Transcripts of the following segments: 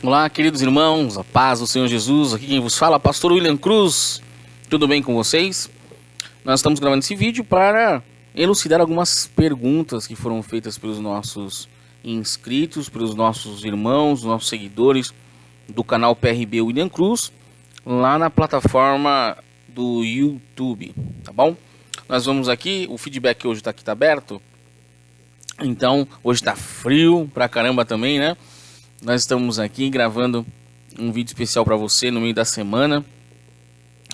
Olá, queridos irmãos, a paz do Senhor Jesus, aqui quem vos fala, pastor William Cruz. Tudo bem com vocês? Nós estamos gravando esse vídeo para elucidar algumas perguntas que foram feitas pelos nossos inscritos, pelos nossos irmãos, nossos seguidores do canal PRB William Cruz, lá na plataforma do YouTube, tá bom? Nós vamos aqui, o feedback hoje tá aberto, então hoje tá frio pra caramba também, né? Nós estamos aqui gravando um vídeo especial para você no meio da semana.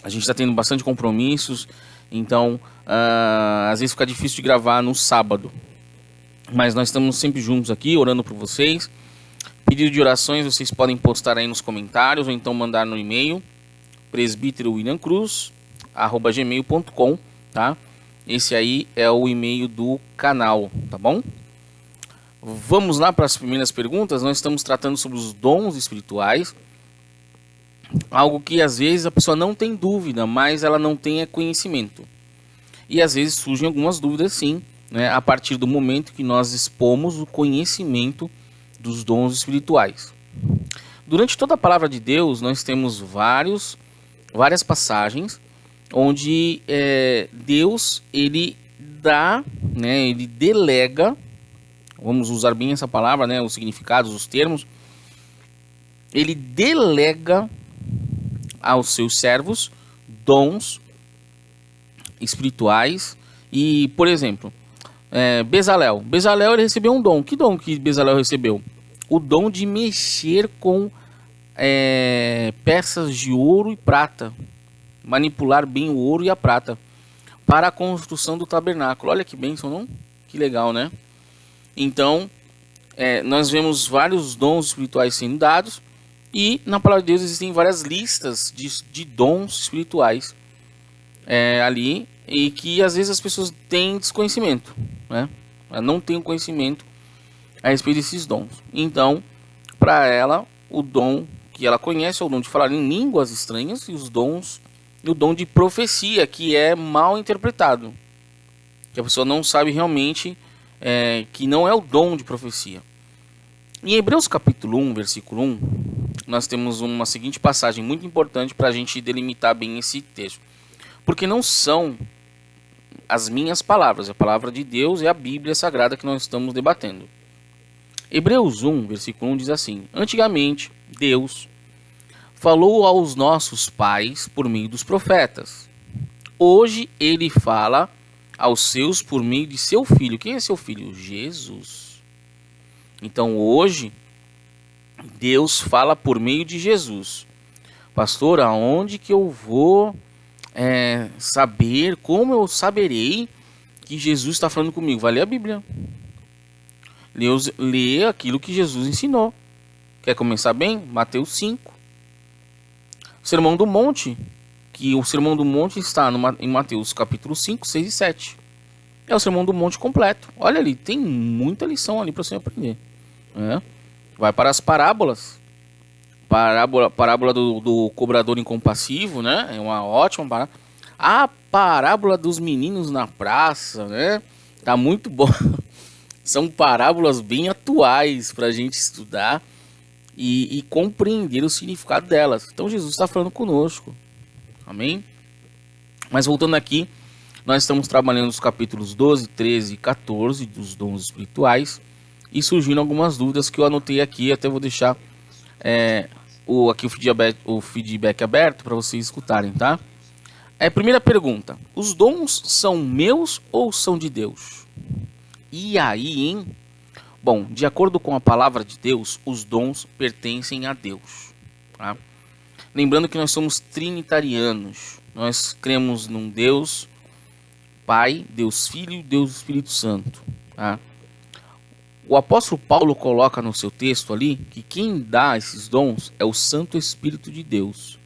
A gente está tendo bastante compromissos, então às vezes fica difícil de gravar no sábado. Mas nós estamos sempre juntos aqui, orando por vocês. Pedido de orações vocês podem postar aí nos comentários ou então mandar no e-mail presbiterowilliamcruz@gmail.com, tá? Esse aí é o e-mail do canal, tá bom? Vamos lá para as primeiras perguntas. Nós estamos tratando sobre os dons espirituais, algo que às vezes a pessoa não tem dúvida, mas ela não tem conhecimento. E às vezes surgem algumas dúvidas sim, né, a partir do momento que nós expomos o conhecimento dos dons espirituais. Durante toda a palavra de Deus, nós temos várias passagens onde Deus ele dá, né, ele delega. Vamos usar bem essa palavra, né? Os significados, os termos. Ele delega aos seus servos dons espirituais. E, por exemplo, Bezalel. Bezalel ele recebeu um dom. Que dom que Bezalel recebeu? O dom de mexer com peças de ouro e prata. Manipular bem o ouro e a prata para a construção do tabernáculo. Olha que bênção, não? Que legal, né? Então, nós vemos vários dons espirituais sendo dados. E na palavra de Deus existem várias listas de dons espirituais ali. E que às vezes as pessoas têm desconhecimento, né? Ela não tem conhecimento a respeito desses dons. Então, para ela, o dom que ela conhece é o dom de falar em línguas estranhas. E o dom de profecia, que é mal interpretado. Que a pessoa não sabe realmente... que não é o dom de profecia. Em Hebreus capítulo 1, versículo 1, nós temos uma seguinte passagem muito importante para a gente delimitar bem esse texto. Porque não são as minhas palavras, é a palavra de Deus, é a Bíblia Sagrada que nós estamos debatendo. Hebreus 1, versículo 1 diz assim: Antigamente, Deus falou aos nossos pais por meio dos profetas. Hoje ele fala aos seus por meio de seu filho. Quem é seu filho? Jesus. Então hoje Deus fala por meio de Jesus. Pastor, aonde que eu vou saber, como eu saberei que Jesus está falando comigo? Vai ler a Bíblia. Lê aquilo que Jesus ensinou. Quer começar bem? Mateus 5. Sermão do Monte. Que o Sermão do Monte está em Mateus capítulo 5, 6 e 7. É o Sermão do Monte completo. Olha ali, tem muita lição ali para você aprender. Vai para as parábolas. Parábola do cobrador incompassivo, né? É uma ótima parábola. A parábola dos meninos na praça, né? Tá muito bom. São parábolas bem atuais para a gente estudar e compreender o significado delas. Então Jesus está falando conosco. Amém? Mas voltando aqui, nós estamos trabalhando os capítulos 12, 13 e 14 dos dons espirituais. E surgiram algumas dúvidas que eu anotei aqui. Até vou deixar o feedback aberto para vocês escutarem, tá? Primeira pergunta: os dons são meus ou são de Deus? E aí, hein? Bom, de acordo com a palavra de Deus, os dons pertencem a Deus, tá? Lembrando que nós somos trinitarianos. Nós cremos num Deus Pai, Deus Filho e Deus Espírito Santo, tá? O apóstolo Paulo coloca no seu texto ali que quem dá esses dons é o Santo Espírito de Deus,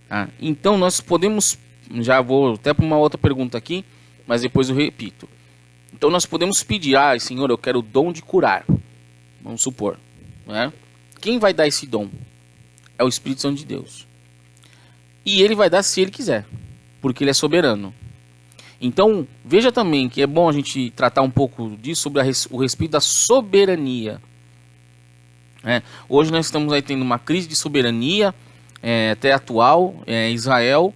tá? Então nós podemos, já vou até para uma outra pergunta aqui, mas depois eu repito. Então nós podemos pedir: Senhor, eu quero o dom de curar. Vamos supor, né? Quem vai dar esse dom? É o Espírito Santo de Deus. E ele vai dar se ele quiser, porque ele é soberano. Então, veja também que é bom a gente tratar um pouco disso, sobre o respeito da soberania. Hoje nós estamos aí tendo uma crise de soberania, até atual. Israel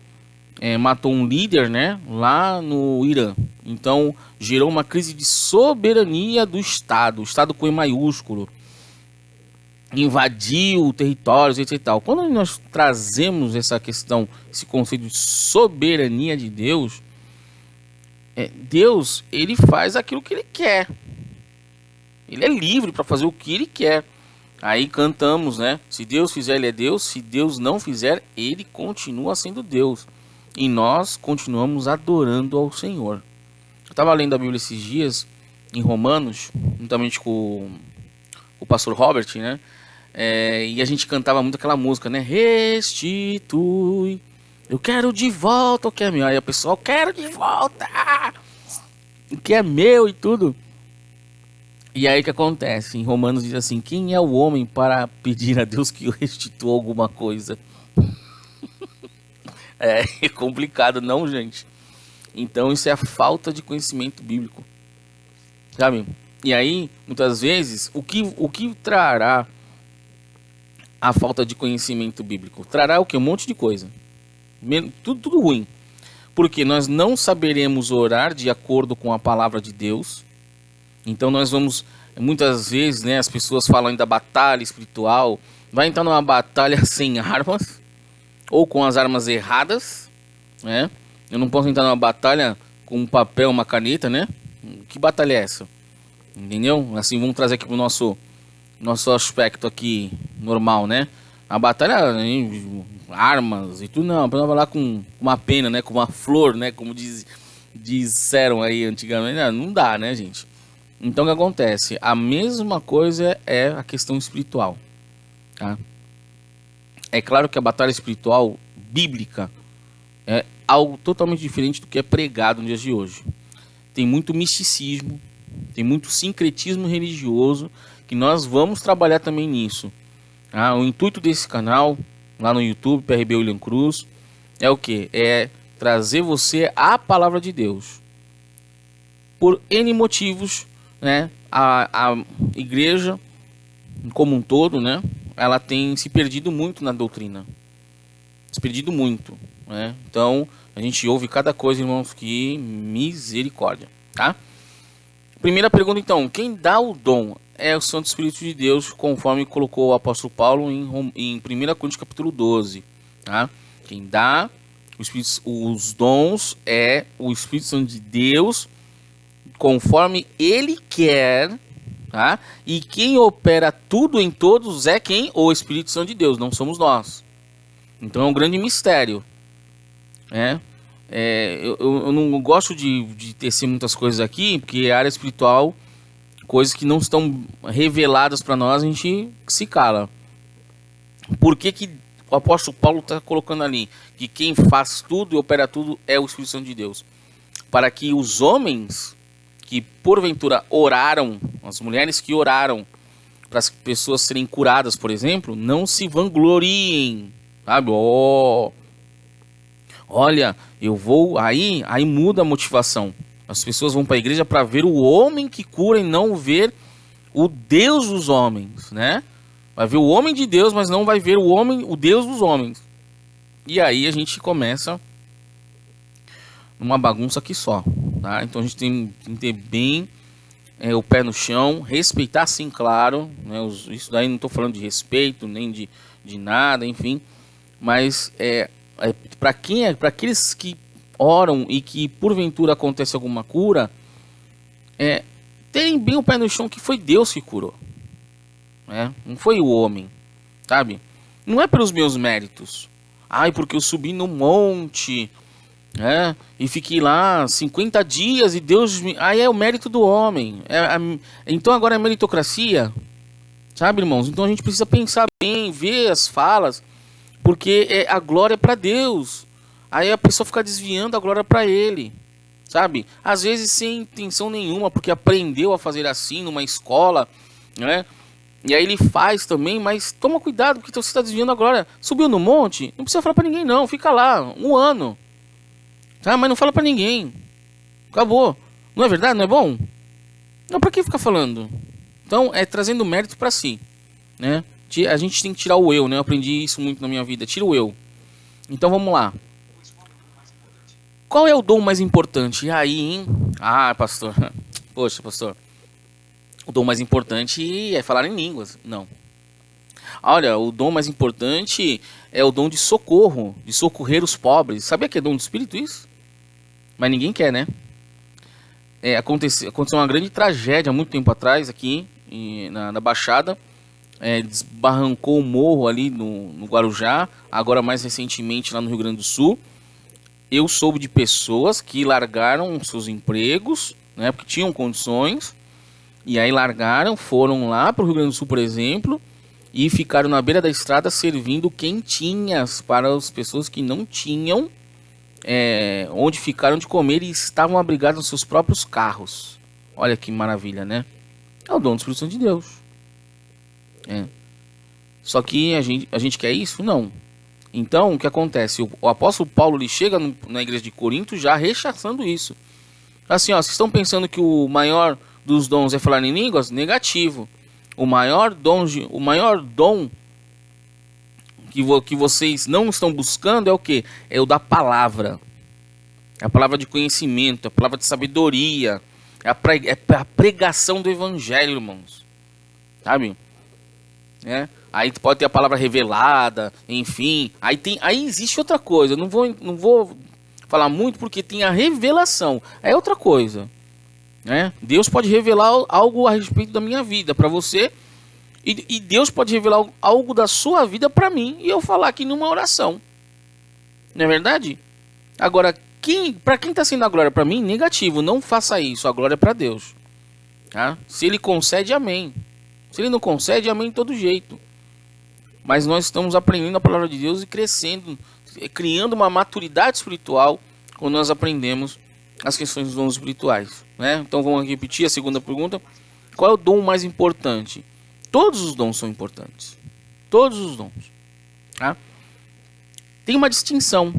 matou um líder, né, lá no Irã. Então gerou uma crise de soberania do Estado, o Estado com E maiúsculo, invadiu territórios, etc e tal. Quando nós trazemos essa questão, esse conceito de soberania de Deus, Deus, ele faz aquilo que ele quer. Ele é livre para fazer o que ele quer. Aí cantamos, né? Se Deus fizer, ele é Deus. Se Deus não fizer, ele continua sendo Deus. E nós continuamos adorando ao Senhor. Eu estava lendo a Bíblia esses dias, em Romanos, juntamente com o pastor Robert, né? E a gente cantava muito aquela música, né? Restitui, eu quero de volta o que é meu. Aí o pessoal, quero de volta o que é meu e tudo. E aí o que acontece? Em Romanos diz assim: quem é o homem para pedir a Deus que restitua alguma coisa? É complicado, não, gente? Então isso é a falta de conhecimento bíblico, sabe? E aí, muitas vezes, o que trará a falta de conhecimento bíblico? Trará o que? Um monte de coisa. Tudo ruim. Porque nós não saberemos orar de acordo com a palavra de Deus. Então nós vamos, muitas vezes, né, as pessoas falam da batalha espiritual. Vai entrar numa batalha sem armas, ou com as armas erradas, né? Eu não posso entrar numa batalha com um papel, uma caneta, né? Que batalha é essa? Entendeu? Assim, vamos trazer aqui pro nosso aspecto aqui normal, né? A batalha, armas e tudo, não, para falar com uma pena, né? Com uma flor, né? Como disseram aí antigamente, não dá, né, gente? Então o que acontece? A mesma coisa é a questão espiritual, tá? É claro que a batalha espiritual bíblica é algo totalmente diferente do que é pregado nos dias de hoje. Tem muito misticismo, tem muito sincretismo religioso, que nós vamos trabalhar também nisso. O intuito desse canal, lá no YouTube, PRB William Cruz, é o que? É trazer você a palavra de Deus. Por N motivos, né? A igreja, como um todo, né? Ela tem se perdido muito na doutrina. Se perdido muito, né? Então, a gente ouve cada coisa, irmãos, que misericórdia, tá? Primeira pergunta, então. Quem dá o dom é o Santo Espírito de Deus, conforme colocou o apóstolo Paulo em 1 Coríntios capítulo 12, tá? Quem dá os dons é o Espírito Santo de Deus, conforme ele quer, tá? E quem opera tudo em todos é quem? O Espírito Santo de Deus, não somos nós. Então é um grande mistério, né? Eu não gosto de tecer muitas coisas aqui, porque a área espiritual, coisas que não estão reveladas para nós, a gente se cala. Por que o apóstolo Paulo está colocando ali que quem faz tudo e opera tudo é o Espírito Santo de Deus? Para que os homens que porventura oraram, as mulheres que oraram para as pessoas serem curadas, por exemplo, não se vangloriem, sabe? Olha, eu vou, aí muda a motivação. As pessoas vão para a igreja para ver o homem que cura e não ver o Deus dos homens, né? Vai ver o homem de Deus, mas não vai ver o Deus dos homens. E aí a gente começa uma bagunça aqui só, tá? Então a gente tem que ter bem o pé no chão, respeitar sim, claro, né? Isso daí não estou falando de respeito, nem de nada, enfim. Mas para aqueles que oram e que porventura acontece alguma cura, terem bem o pé no chão que foi Deus que curou, né? Não foi o homem, sabe? Não é pelos meus méritos. Porque eu subi no monte, né? E fiquei lá 50 dias e Deus Aí é o mérito do homem. Então agora é meritocracia, sabe, irmãos? Então a gente precisa pensar bem, ver as falas, porque a glória é para Deus. Aí a pessoa fica desviando a glória para ele, sabe? Às vezes sem intenção nenhuma, porque aprendeu a fazer assim numa escola, né? E aí ele faz também, mas toma cuidado, porque você está desviando a glória. Subiu no monte, não precisa falar para ninguém não, fica lá 1 ano, tá? Mas não fala para ninguém, acabou. Não é verdade? Não é bom? Não, para que ficar falando? Então é trazendo mérito para si. né? A gente tem que tirar o eu, né? Eu aprendi isso muito na minha vida. Tira o eu. Então vamos lá. Qual é o dom mais importante? E aí, hein? Ah, pastor. Poxa, pastor. O dom mais importante é falar em línguas. Não. Olha, o dom mais importante é o dom de socorro, de socorrer os pobres. Sabia que é dom do Espírito isso? Mas ninguém quer, né? Aconteceu uma grande tragédia há muito tempo atrás aqui na Baixada. Desbarrancou o morro ali no Guarujá. Agora mais recentemente lá no Rio Grande do Sul. Eu soube de pessoas que largaram seus empregos, né, porque tinham condições. E aí largaram, foram lá para o Rio Grande do Sul, por exemplo, e ficaram na beira da estrada servindo quentinhas para as pessoas que não tinham onde ficaram de comer e estavam abrigados nos seus próprios carros. Olha que maravilha, né? É o dom do Espírito Santo de Deus. Só que a gente quer isso? Não. Então, o que acontece? O apóstolo Paulo ele chega na igreja de Corinto já rechaçando isso. Assim, ó, vocês estão pensando que o maior dos dons é falar em línguas? Negativo. O maior dom que vocês não estão buscando é o quê? É o da palavra. É a palavra de conhecimento, é a palavra de sabedoria, é a pregação do evangelho, irmãos. Sabe? Aí pode ter a palavra revelada, enfim. Aí existe outra coisa. Não vou falar muito porque tem a revelação. É outra coisa. Deus pode revelar algo a respeito da minha vida para você. E Deus pode revelar algo da sua vida para mim. E eu falar aqui numa oração. Não é verdade? Agora, para quem está sendo a glória para mim, negativo. Não faça isso. A glória é para Deus. Tá? Se Ele concede, amém. Se Ele não concede, amém de todo jeito. Mas nós estamos aprendendo a palavra de Deus e crescendo, criando uma maturidade espiritual quando nós aprendemos as questões dos dons espirituais. Então vamos repetir a segunda pergunta. Qual é o dom mais importante? Todos os dons são importantes. Todos os dons. Tá? Tem uma distinção.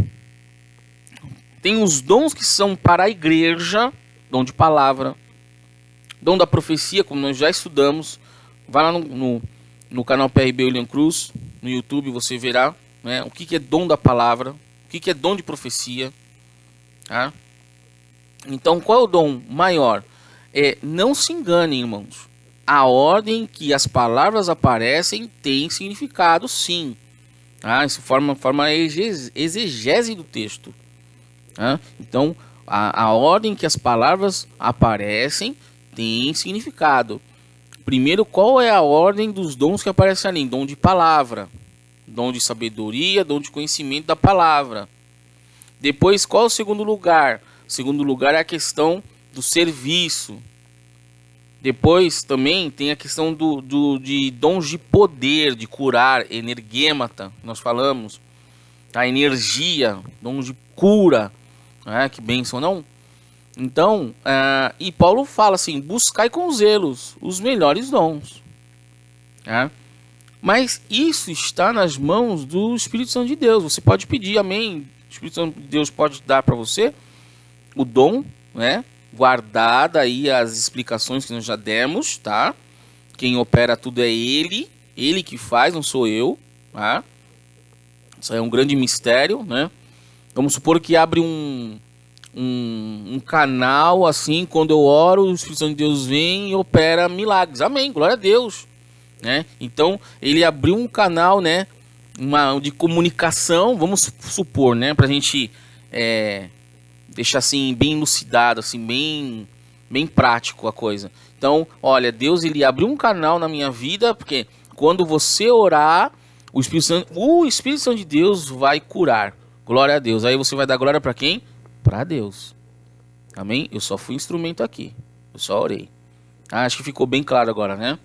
Tem os dons que são para a igreja, dom de palavra, dom da profecia, como nós já estudamos. Vai lá no canal PRB William Cruz, no YouTube, você verá o que é dom da palavra, o que é dom de profecia. Tá? Então, qual é o dom maior? Não se enganem, irmãos. A ordem que as palavras aparecem tem significado, sim. Tá? Isso forma exegese do texto. Tá? Então, a ordem que as palavras aparecem tem significado. Primeiro, qual é a ordem dos dons que aparecem ali? Dom de palavra, dom de sabedoria, dom de conhecimento da palavra. Depois, qual é o segundo lugar? O segundo lugar é a questão do serviço. Depois, também tem a questão de dons de poder, de curar, energêmata, nós falamos. A energia, dons de cura. Que bênção, não? Então, e Paulo fala assim, buscai com zelos os melhores dons. Mas isso está nas mãos do Espírito Santo de Deus. Você pode pedir, amém. O Espírito Santo de Deus pode dar para você o dom, guardada aí as explicações que nós já demos, tá? Quem opera tudo é Ele que faz, não sou eu, tá? Isso é um grande mistério, Vamos supor que abre um canal assim, quando eu oro, o Espírito Santo de Deus vem e opera milagres. Amém, glória a Deus. Então, ele abriu um canal, de comunicação, vamos supor, pra gente deixar assim, bem elucidado, assim, bem prático a coisa. Então, olha, Deus, ele abriu um canal na minha vida, porque quando você orar, o Espírito Santo de Deus vai curar. Glória a Deus. Aí você vai dar glória para quem? Para Deus. Amém? Eu só fui instrumento aqui. Eu só orei. Acho que ficou bem claro agora, né?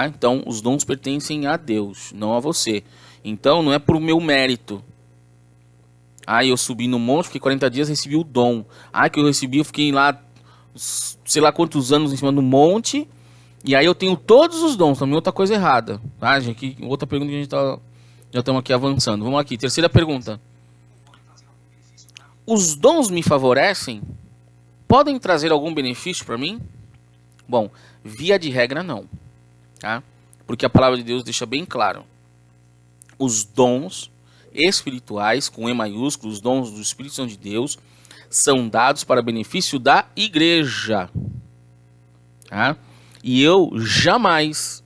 Então, os dons pertencem a Deus, não a você. Então, não é por meu mérito. Eu subi no monte, fiquei 40 dias, recebi o dom. Que eu recebi, eu fiquei lá, sei lá quantos anos em cima do monte. E aí eu tenho todos os dons, também outra coisa errada. Gente, outra pergunta que a gente já estamos aqui avançando. Vamos aqui, terceira pergunta. Os dons me favorecem? Podem trazer algum benefício para mim? Bom, via de regra não. Tá? Porque a palavra de Deus deixa bem claro. Os dons espirituais, com E maiúsculo, os dons do Espírito Santo de Deus, são dados para benefício da igreja. Tá? E eu jamais,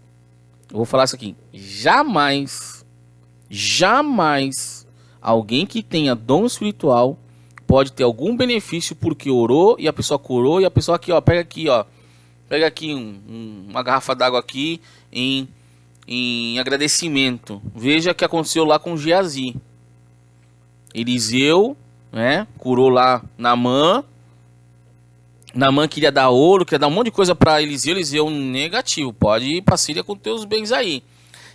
eu vou falar isso aqui, jamais alguém que tenha dom espiritual pode ter algum benefício porque orou e a pessoa curou e a pessoa aqui, ó, pega aqui uma garrafa d'água aqui em agradecimento. Veja o que aconteceu lá com Geazi. Eliseu, né, curou lá Naamã. Naamã queria dar ouro, queria dar um monte de coisa para Eliseu. Eliseu negativo, pode ir para Síria com teus bens aí.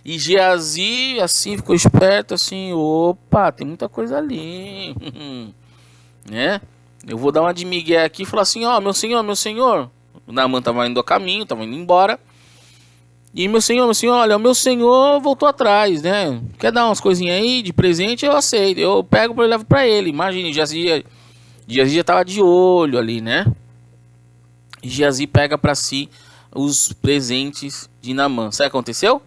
E Geazi assim ficou esperto assim, opa, tem muita coisa ali. Né? Eu vou dar uma de migué aqui e falar assim, ó, meu senhor. O Naamã estava indo a caminho, estava indo embora. E meu senhor, olha, o meu senhor voltou atrás, né? Quer dar umas coisinhas aí de presente, eu aceito. Eu pego e levo para ele. Imagine, Geazi já estava de olho ali, né? E Geazi pega para si os presentes de Naamã. Sabe o que aconteceu?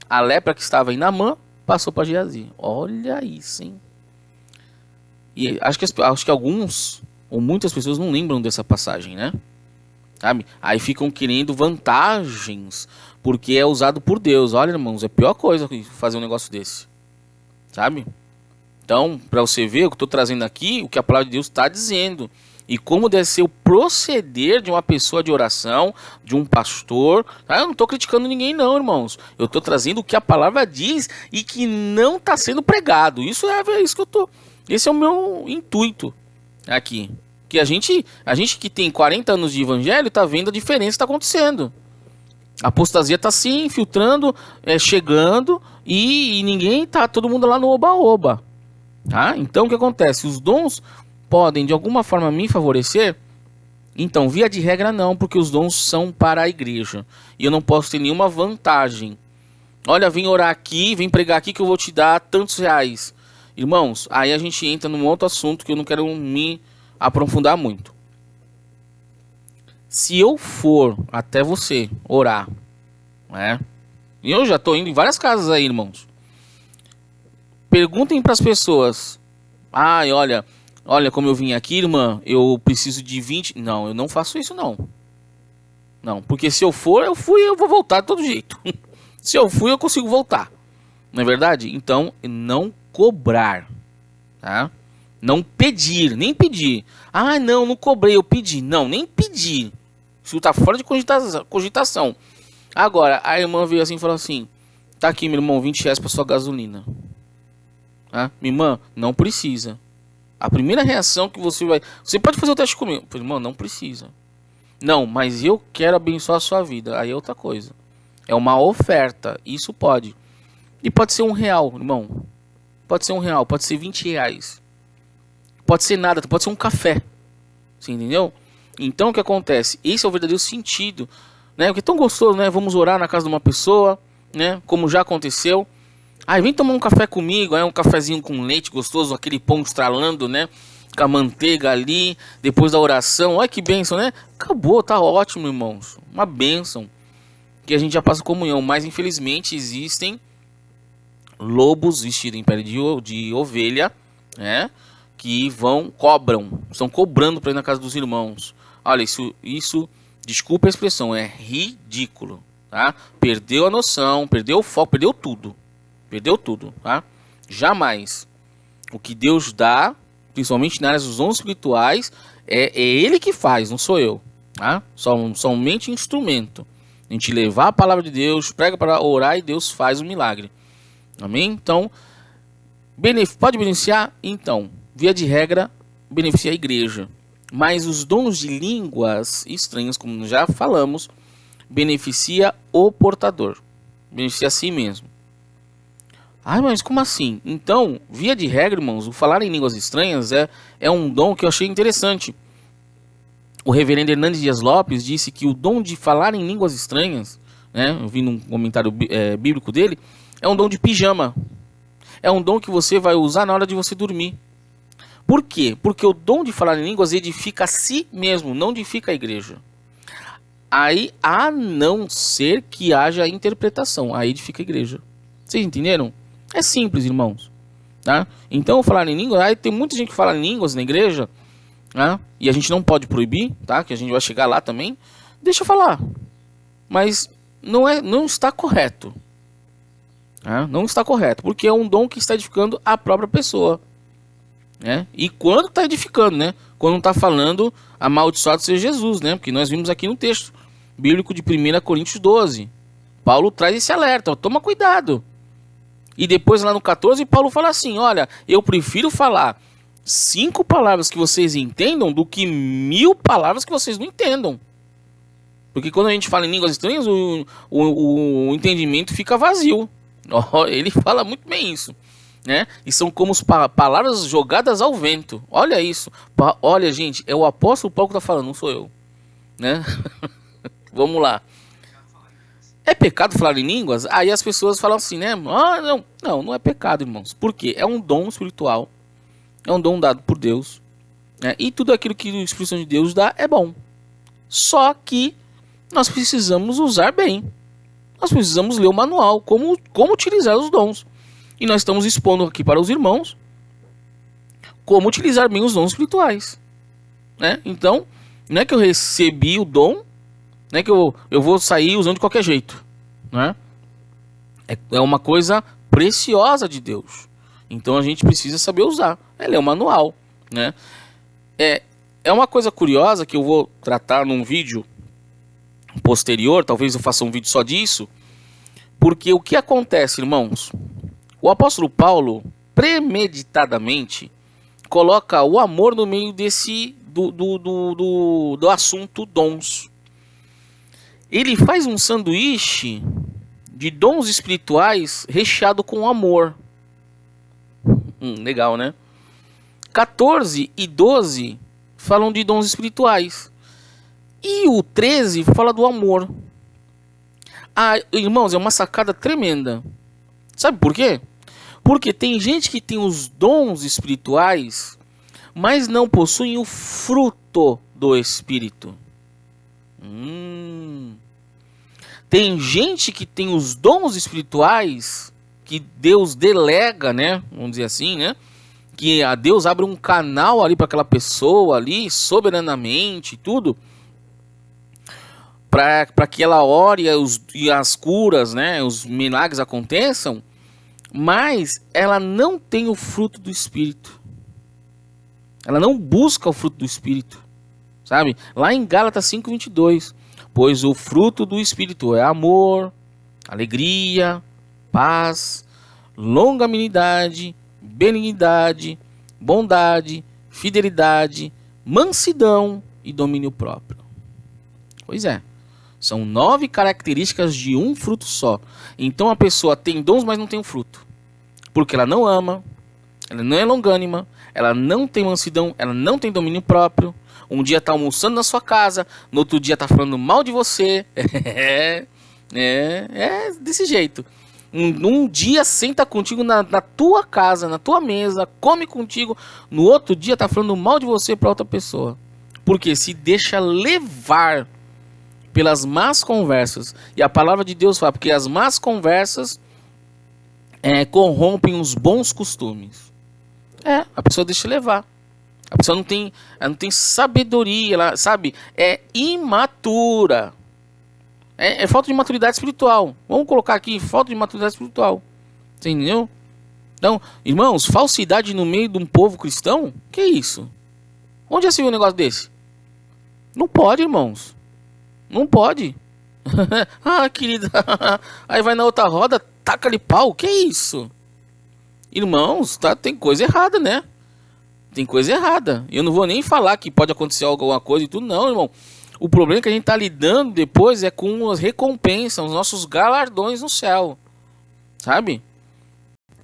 A lepra que estava em Naamã passou para Geazi. Olha isso, hein? E acho que alguns ou muitas pessoas não lembram dessa passagem, né? Sabe? Aí ficam querendo vantagens porque é usado por Deus. Olha, irmãos, é a pior coisa fazer um negócio desse. Sabe? Então, para você ver, o que eu estou trazendo aqui, o que a palavra de Deus está dizendo. E como deve ser o proceder de uma pessoa de oração, de um pastor. Tá? Eu não estou criticando ninguém não, irmãos. Eu estou trazendo o que a palavra diz e que não está sendo pregado. Isso é isso que eu estou... Esse é o meu intuito aqui. Que a gente que tem 40 anos de evangelho está vendo a diferença que está acontecendo. A apostasia está se infiltrando, chegando e ninguém tá, todo mundo lá no oba-oba. Tá? Então o que acontece? Os dons podem de alguma forma me favorecer? Então, via de regra não, porque os dons são para a igreja. E eu não posso ter nenhuma vantagem. Olha, vem orar aqui, vem pregar aqui que eu vou te dar tantos reais. Irmãos, aí a gente entra num outro assunto que eu não quero me aprofundar muito. Se eu for até você orar, né? E eu já estou indo em várias casas aí, irmãos. Perguntem para as pessoas. Ai, olha como eu vim aqui, irmã, eu preciso de 20. Não, eu não faço isso não. Não, porque se eu for, eu vou voltar de todo jeito. Se eu fui, eu consigo voltar. Não é verdade? Então, não cobrar, tá? Não pedir, nem pedir. Ah, não cobrei, eu pedi. Não, nem pedir. Isso tá fora de cogitação. Agora, a irmã veio assim e falou assim: tá aqui, meu irmão, 20 reais pra sua gasolina. Tá? Minha irmã, não precisa. A primeira reação que você vai... Você pode fazer o teste comigo. Eu falei, irmão, não precisa. Não, mas eu quero abençoar a sua vida. Aí é outra coisa. É uma oferta. Isso pode. E pode ser R$1, irmão. Pode ser R$1, pode ser 20 reais. Pode ser nada, pode ser um café. Você entendeu? Então o que acontece? Esse é o verdadeiro sentido, né? Porque é tão gostoso, né? Vamos orar na casa de uma pessoa, né? Como já aconteceu. Aí vem tomar um café comigo, um cafezinho com leite gostoso, aquele pão estralando, né? Com a manteiga ali, depois da oração. Olha que bênção, né? Acabou, tá ótimo, irmãos. Uma bênção. Que a gente já passa comunhão, mas infelizmente existem lobos vestidos em pele de ovelha, né? Que estão cobrando para ir na casa dos irmãos. Olha, isso, desculpa a expressão, é ridículo, tá? Perdeu a noção, perdeu o foco, perdeu tudo, tá? Jamais. O que Deus dá, principalmente na área dos dons espirituais, é Ele que faz, não sou eu, tá? Somente instrumento. A gente levar a palavra de Deus, prega para orar e Deus faz o milagre. Amém? Então, pode beneficiar? Então, via de regra, beneficia a igreja. Mas os dons de línguas estranhas, como já falamos, beneficia o portador. Beneficia a si mesmo. Ah, mas como assim? Então, via de regra, irmãos, o falar em línguas estranhas é um dom que eu achei interessante. O reverendo Hernandes Dias Lopes disse que o dom de falar em línguas estranhas, né, eu vi num comentário bíblico dele, é um dom de pijama. É um dom que você vai usar na hora de você dormir. Por quê? Porque o dom de falar em línguas edifica a si mesmo, não edifica a igreja. Aí, a não ser que haja interpretação, aí edifica a igreja. Vocês entenderam? É simples, irmãos. Tá? Então, falar em línguas, aí tem muita gente que fala em línguas na igreja, né? E a gente não pode proibir, tá? Que a gente vai chegar lá também. Deixa eu falar. Mas não está correto. Tá? Não está correto, porque é um dom que está edificando a própria pessoa. Né? E quando está edificando, né? Quando não está falando amaldiçoado seja Jesus, né? Porque nós vimos aqui no texto bíblico de 1 Coríntios 12. Paulo traz esse alerta, ó, toma cuidado. E depois lá no 14, Paulo fala assim, olha, eu prefiro falar 5 palavras que vocês entendam do que 1000 palavras que vocês não entendam. Porque quando a gente fala em línguas estranhas, o entendimento fica vazio. Ele fala muito bem isso. Né? E são como palavras jogadas ao vento. Olha isso. Olha, gente, é o apóstolo Paulo que está falando, não sou eu. Né? Vamos lá. É pecado falar em línguas? Aí as pessoas falam assim, né? Ah, não é pecado, irmãos. Por quê? É um dom espiritual. É um dom dado por Deus. Né? E tudo aquilo que o Espírito Santo de Deus dá é bom. Só que nós precisamos usar bem. Nós precisamos ler o manual, como utilizar os dons. E nós estamos expondo aqui para os irmãos como utilizar bem os dons espirituais. Né? Então, não é que eu recebi o dom, não é que eu vou sair usando de qualquer jeito. Né? É uma coisa preciosa de Deus. Então a gente precisa saber usar. Ela é um manual. Né? É uma coisa curiosa que eu vou tratar num vídeo posterior, talvez eu faça um vídeo só disso. Porque o que acontece, irmãos? O apóstolo Paulo, premeditadamente, coloca o amor no meio do assunto dons. Ele faz um sanduíche de dons espirituais recheado com amor. Legal, né? 14 e 12 falam de dons espirituais. E o 13 fala do amor. Ah, irmãos, é uma sacada tremenda. Sabe por quê? Porque tem gente que tem os dons espirituais, mas não possuem o fruto do Espírito. Tem gente que tem os dons espirituais que Deus delega, né? Vamos dizer assim, né? Que a Deus abre um canal ali para aquela pessoa ali, soberanamente e tudo, para que ela ore e as curas, né? Os milagres aconteçam. Mas ela não tem o fruto do Espírito. Ela não busca o fruto do Espírito. Sabe? Lá em Gálatas 5:22. Pois o fruto do Espírito é amor, alegria, paz, longanimidade, benignidade, bondade, fidelidade, mansidão e domínio próprio. Pois é. São 9 características de um fruto só. Então a pessoa tem dons, mas não tem o fruto. Porque ela não ama, ela não é longânima, ela não tem mansidão, ela não tem domínio próprio. Um dia está almoçando na sua casa, no outro dia está falando mal de você. É desse jeito. Um dia senta contigo na tua casa, na tua mesa, come contigo. No outro dia está falando mal de você para outra pessoa. Porque se deixa levar pelas más conversas. E a palavra de Deus fala, porque as más conversas corrompem os bons costumes. A pessoa deixa levar. A pessoa não tem sabedoria, ela, sabe? É imatura. É falta de maturidade espiritual. Vamos colocar aqui, falta de maturidade espiritual. Você entendeu? Então, irmãos, falsidade no meio de um povo cristão? Que isso? Onde já se viu um negócio desse? Não pode, irmãos. Não pode. Ah, querida. Aí vai na outra roda, taca-lhe pau. Que isso? Irmãos, tem coisa errada, né? Tem coisa errada. Eu não vou nem falar que pode acontecer alguma coisa e tudo, não, irmão. O problema que a gente está lidando depois é com as recompensas, os nossos galardões no céu. Sabe?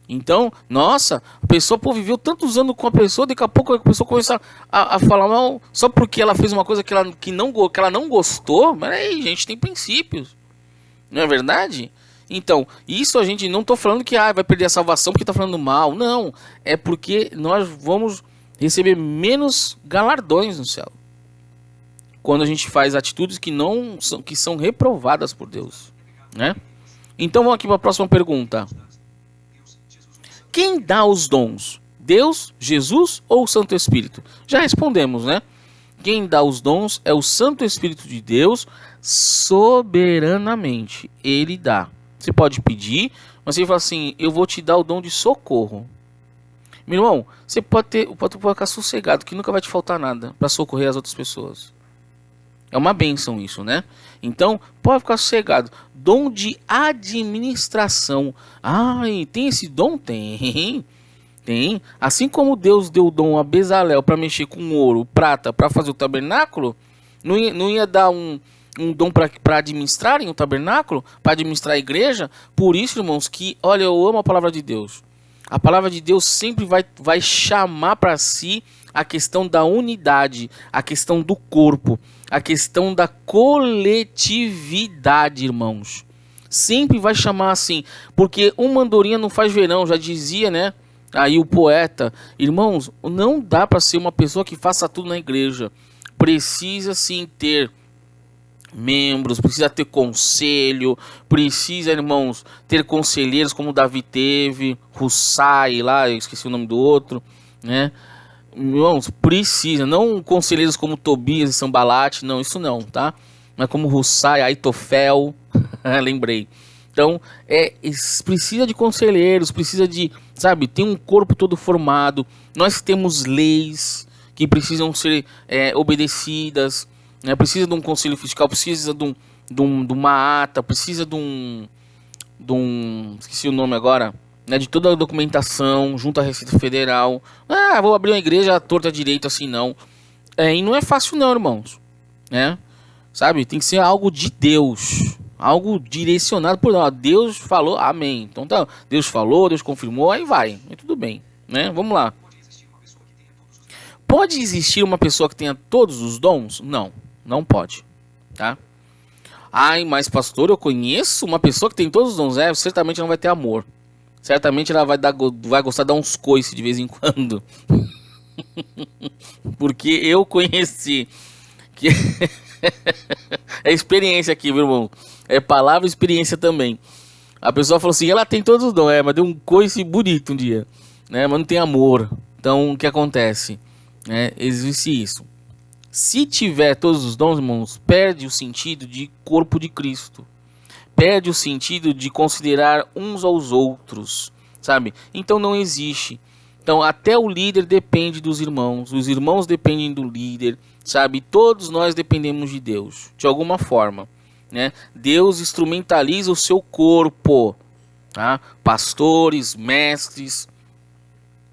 Então, nossa, a pessoa viveu tantos anos com a pessoa, daqui a pouco a pessoa começa a falar mal só porque ela fez uma coisa que ela não gostou. Mas aí, gente, tem princípios. Não é verdade? Então, isso a gente não tô falando que vai perder a salvação porque tá falando mal. Não, é porque nós vamos receber menos galardões no céu. quando a gente faz atitudes que são reprovadas por Deus, né? Então vamos aqui para a próxima pergunta. Quem dá os dons? Deus, Jesus ou o Santo Espírito? Já respondemos, né? Quem dá os dons é o Santo Espírito de Deus soberanamente. Ele dá. Você pode pedir, mas ele fala assim, eu vou te dar o dom de socorro. Meu irmão, você pode ficar sossegado, que nunca vai te faltar nada para socorrer as outras pessoas. É uma bênção isso, né? Então, pode ficar sossegado. Dom de administração. Ai, tem esse dom? Tem. Tem. Assim como Deus deu o dom a Bezalel para mexer com ouro, prata, para fazer o tabernáculo, não ia dar um dom para administrarem o tabernáculo, para administrar a igreja. Por isso, irmãos, que, olha, eu amo a palavra de Deus. A palavra de Deus sempre vai chamar para si a questão da unidade, a questão do corpo, a questão da coletividade, irmãos. Sempre vai chamar assim, porque uma andorinha não faz verão, já dizia, né? Aí o poeta, irmãos, não dá para ser uma pessoa que faça tudo na igreja. Precisa sim ter membros, precisa ter conselho, precisa, irmãos, ter conselheiros como Davi teve, Hussai lá, eu esqueci o nome do outro, né? Irmãos, precisa, não conselheiros como Tobias e Sambalate, não, isso não, tá? Mas como Hussai, Aitofel, lembrei. Então, precisa de conselheiros, precisa de, sabe, tem um corpo todo formado. Nós temos leis que precisam ser obedecidas, né? Precisa de um conselho fiscal, precisa de uma ata, precisa de um, esqueci o nome agora, né? De toda a documentação junto à Receita Federal. Ah, vou abrir uma igreja à torta direito assim, não. E não é fácil não, irmãos, né? Sabe, tem que ser algo de Deus. Algo direcionado por Deus falou, amém. Então tá, Deus falou, Deus confirmou, aí vai, e tudo bem, né? Vamos lá. Pode existir uma pessoa que tenha todos os dons? Não, não pode, tá? Ai, mas pastor, eu conheço uma pessoa que tem todos os dons. Certamente não vai ter amor. Certamente ela vai gostar de dar uns coices de vez em quando. Porque eu conheci que é experiência aqui, meu irmão. É palavra e experiência também. A pessoa falou assim, ela tem todos os dons, mas deu um coice bonito um dia, né? Mas não tem amor. Então, o que acontece? Existe isso. Se tiver todos os dons, irmãos, perde o sentido de corpo de Cristo. Perde o sentido de considerar uns aos outros, sabe? Então não existe. Então até o líder depende dos irmãos, os irmãos dependem do líder, sabe? Todos nós dependemos de Deus, de alguma forma, né? Deus instrumentaliza o seu corpo, tá? Pastores, mestres,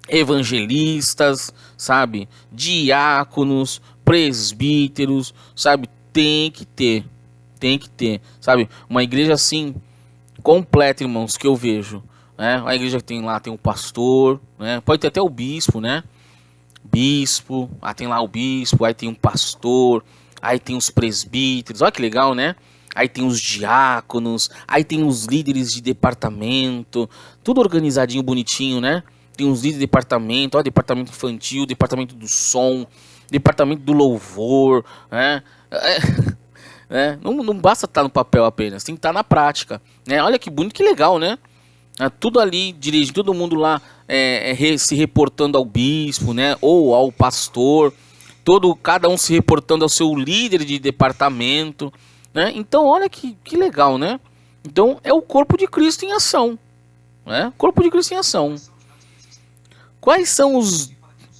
evangelistas, sabe? Diáconos, presbíteros, sabe? Tem que ter, sabe? Uma igreja assim, completa, irmãos, que eu vejo, né? Uma igreja que tem um pastor, né? Pode ter até o bispo, né? Bispo, tem lá o bispo, aí tem um pastor, aí tem os presbíteros, olha que legal, né? Aí tem os diáconos, aí tem os líderes de departamento, tudo organizadinho, bonitinho, né? Tem os líderes de departamento, ó, departamento infantil, departamento do som, departamento do louvor, né? Não basta estar no papel apenas, tem que estar na prática, né? Olha que bonito, que legal, né? Tudo ali dirigindo, todo mundo lá se reportando ao bispo, né? Ou ao pastor, cada um se reportando ao seu líder de departamento, né? Então olha que legal, né? Então é o corpo de Cristo em ação, né? Corpo de Cristo em ação. Quais são os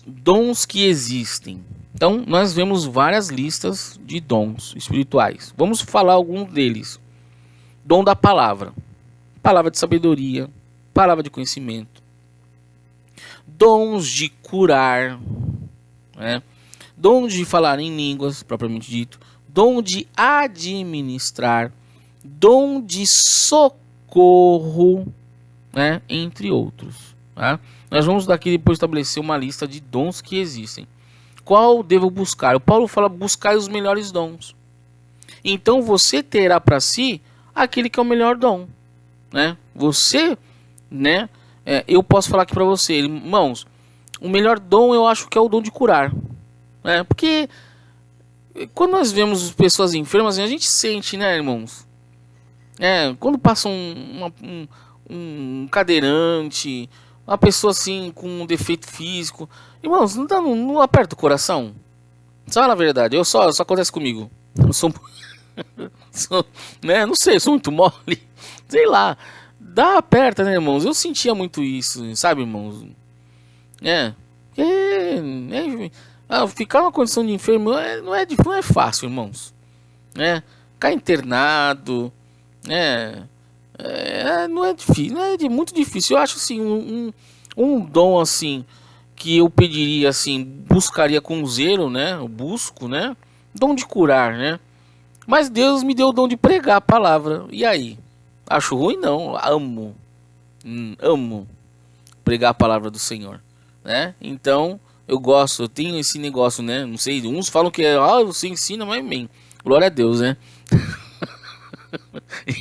dons que existem? Então, nós vemos várias listas de dons espirituais. Vamos falar alguns deles. Dom da palavra. Palavra de sabedoria. Palavra de conhecimento. Dons de curar. Né? Dom de falar em línguas, propriamente dito. Dom de administrar. Dom de socorro. Né? Entre outros. Tá? Nós vamos daqui depois estabelecer uma lista de dons que existem. Qual devo buscar? O Paulo fala buscar os melhores dons. Então você terá para si aquele que é o melhor dom, né? Você, né? Eu posso falar aqui para você, irmãos, o melhor dom eu acho que é o dom de curar, né? Porque quando nós vemos pessoas enfermas, a gente sente, né, irmãos? Quando passa um cadeirante, uma pessoa assim com um defeito físico, irmãos, não aperta o coração. Fala a verdade, só acontece comigo. Eu sou, né, não sei, eu sou muito mole, sei lá. Aperta, né, irmãos? Eu sentia muito isso, sabe, irmãos? Ficar numa condição de enfermo não é fácil, irmãos. Ficar internado, não é difícil, muito difícil. Eu acho assim um dom assim que eu pediria assim, buscaria com zelo, né? Eu busco, né? Dom de curar, né? Mas Deus me deu o dom de pregar a palavra. E aí? Acho ruim não, amo pregar a palavra do Senhor, né? Então, eu tenho esse negócio, né? Não sei, uns falam que você ensina, mas bem, glória a Deus, né?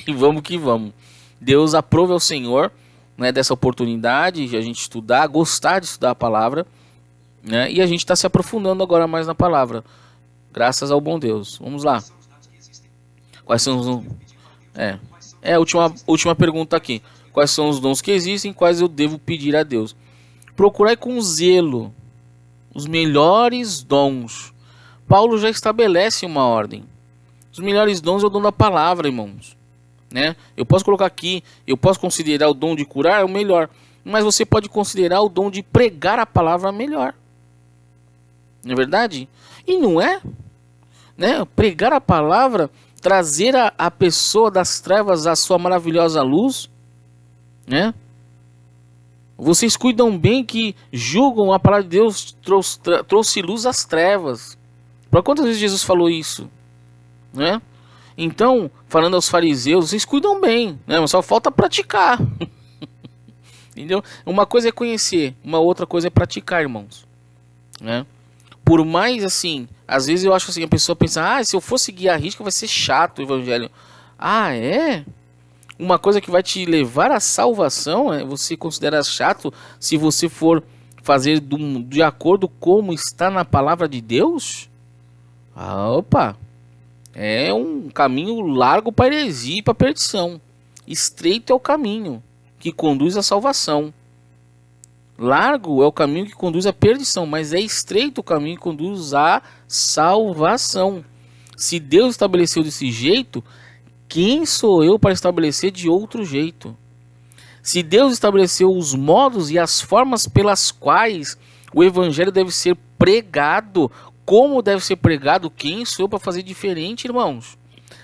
E vamos que vamos. Deus aprove ao Senhor, né, dessa oportunidade de a gente estudar, gostar de estudar a palavra, né? E a gente está se aprofundando agora mais na palavra, graças ao bom Deus. Vamos lá. Quais são os... última pergunta aqui. Quais são os dons que existem? Quais eu devo pedir a Deus? Procurai com zelo os melhores dons. Paulo já estabelece uma ordem. Os melhores dons é o dom da palavra, irmãos, né? Eu posso colocar aqui, eu posso considerar o dom de curar o melhor, mas você pode considerar o dom de pregar a palavra melhor. Não é verdade? E não é, né? Pregar a palavra, trazer a pessoa das trevas à sua maravilhosa luz, né? Vocês cuidam bem que julgam a palavra de Deus trouxe luz às trevas. Para quantas vezes Jesus falou isso, né? Então, falando aos fariseus, vocês cuidam bem, né? Mas só falta praticar. Entendeu? Uma coisa é conhecer, uma outra coisa é praticar, irmãos, né? Por mais assim, às vezes eu acho assim, a pessoa pensa, se eu for seguir a risca vai ser chato o evangelho. É? Uma coisa que vai te levar à salvação, você considera chato se você for fazer de acordo como está na palavra de Deus? Opa! É um caminho largo para a heresia e para a perdição. Estreito é o caminho que conduz à salvação. Largo é o caminho que conduz à perdição, mas é estreito o caminho que conduz à salvação. Se Deus estabeleceu desse jeito, quem sou eu para estabelecer de outro jeito? Se Deus estabeleceu os modos e as formas pelas quais o evangelho deve ser pregado, como deve ser pregado, quem sou eu para fazer diferente, irmãos?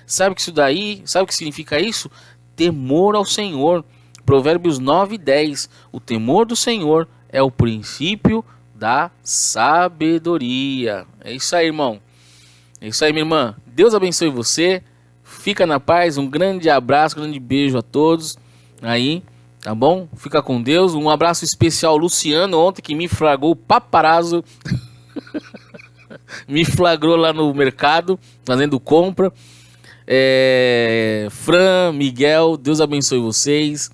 Sabe o que significa isso? Temor ao Senhor. Provérbios 9:10. O temor do Senhor é o princípio da sabedoria. É isso aí, irmão. É isso aí, minha irmã. Deus abençoe você. Fica na paz. Um grande abraço, um grande beijo a todos aí, tá bom? Fica com Deus. Um abraço especial ao Luciano, ontem que me flagrou o paparazzo. Me flagrou lá no mercado, fazendo compra. Fran, Miguel, Deus abençoe vocês.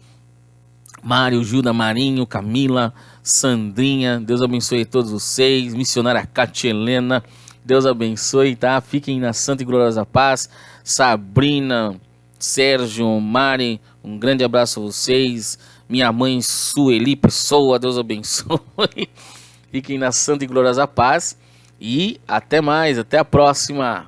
Mário, Juda, Marinho, Camila, Sandrinha, Deus abençoe todos vocês. Missionária Cátia Helena, Deus abençoe, tá? Fiquem na santa e gloriosa paz. Sabrina, Sérgio, Mari, um grande abraço a vocês. Minha mãe Sueli Pessoa, Deus abençoe. Fiquem na santa e gloriosa paz. E até mais, até a próxima.